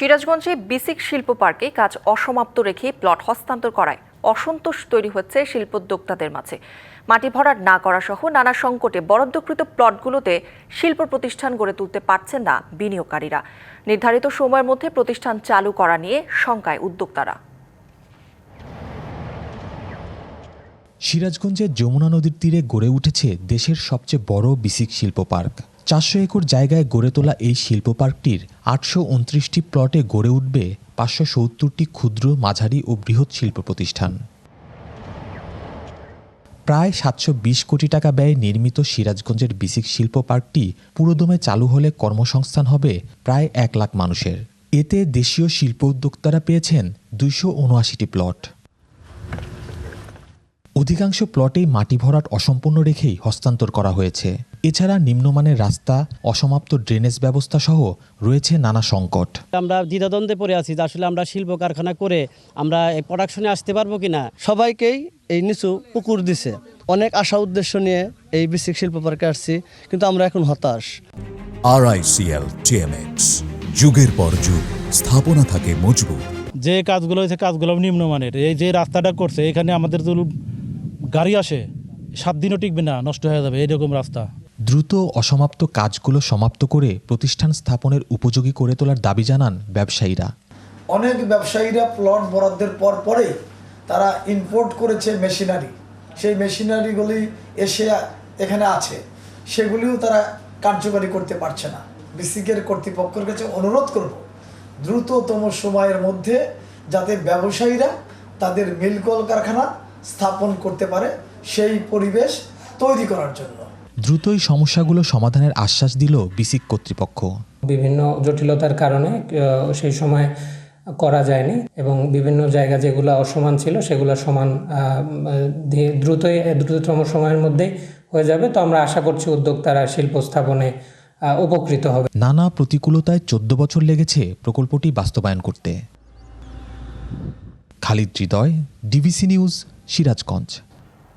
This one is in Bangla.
সিরাজগঞ্জে বিসিক শিল্প পার্কে কাজ অসমাপ্ত রেখে প্লট হস্তান্তর করায় অসন্তোষ তৈরি হচ্ছে শিল্পোদ্যোক্তাদের মাঝে। মাটি ভরাট না করা সহ নানা সংকটে বরাদ্দকৃত প্লটগুলোতে শিল্প প্রতিষ্ঠান গড়ে তুলতে পারছেন না বিনিয়োগকারীরা। নির্ধারিত সময়ের মধ্যে প্রতিষ্ঠান চালু করা নিয়ে শঙ্কায় উদ্যোক্তারা। সিরাজগঞ্জের যমুনা নদীর তীরে গড়ে উঠেছে দেশের সবচেয়ে বড় বিসিক শিল্প পার্ক। 400 একর জায়গায় গড়ে তোলা এই শিল্প পার্কটির 829টি প্লটে গড়ে উঠবে 570টি ক্ষুদ্র, মাঝারি ও বৃহৎ শিল্প প্রতিষ্ঠান। প্রায় 720 কোটি টাকা ব্যয়ে নির্মিত সিরাজগঞ্জের বিসিক শিল্প পার্কটি পুরোদমে চালু হলে কর্মসংস্থান হবে প্রায় 1 লাখ মানুষের। এতে দেশীয় শিল্প উদ্যোক্তারা পেয়েছেন 279টি প্লট। অধিকাংশ প্লটেই মাটি ভরাট অসম্পূর্ণ রেখেই হস্তান্তর করা হয়েছে। এছাড়া নিম্নমানের রাস্তা, অসমাপ্ত ড্রেনেজ ব্যবস্থা সহ রয়েছে নানা সংকট। আমরা দ্বিধাদ্বন্দ্বে পড়ে আছি যে আসলে আমরা শিল্প কারখানা করে আমরা এই প্রোডাকশনে আসতে পারবো কিনা। সবাইকেই এই নিচু পুকুর দিছে, অনেক আশা উদ্দেশ্য নিয়ে এই বিসিক শিল্প পার্কে আসছি, কিন্তু আমরা এখন হতাশ। RICL TMX, যুগের পর যুগ স্থাপনা থাকে মজবুত। যে কাজগুলো হয়েছে কাজগুলো নিম্নমানের। এই যে রাস্তাটা করছে, এখানে আমাদের গাড়ি আসে 7 দিনও টিকবে না, নষ্ট হয়ে যাবে এরকম রাস্তা। দ্রুত অসমাপ্ত কাজগুলো সমাপ্ত করে প্রতিষ্ঠান স্থাপনের উপযোগী করে তোলার দাবি জানান ব্যবসায়ীরা। অনেক ব্যবসায়ীরা প্লট বরাদ্দের পরে তারা ইম্পোর্ট করেছে মেশিনারি, সেই মেশিনারিগুলি এসে এখানে আছে, সেগুলিও তারা কার্যকরী করতে পারছে না। বিসিকের কর্তৃপক্ষের কাছে অনুরোধ করব দ্রুততম সময়ের মধ্যে যাতে ব্যবসায়ীরা তাদের মিল কলকারখানা স্থাপন করতে পারে, সেই পরিবেশ তৈরি করার জন্য। দ্রুতই সমস্যাগুলো সমাধানের আশ্বাস দিল বিসিক কর্তৃপক্ষ। বিভিন্ন জটিলতার কারণে সেই সময় করা যায়নি এবং বিভিন্ন জায়গা যেগুলো অসমান ছিল সেগুলো সমান দ্রুততম সময়ের মধ্যেই হয়ে যাবে। তো আমরা আশা করছি উদ্যোক্তারা শিল্প স্থাপনে উপকৃত হবে। নানা প্রতিকূলতায় 14 বছর লেগেছে প্রকল্পটি বাস্তবায়ন করতে। খালিদ হৃদয়, ডিবিসি নিউজ, সিরাজগঞ্জ।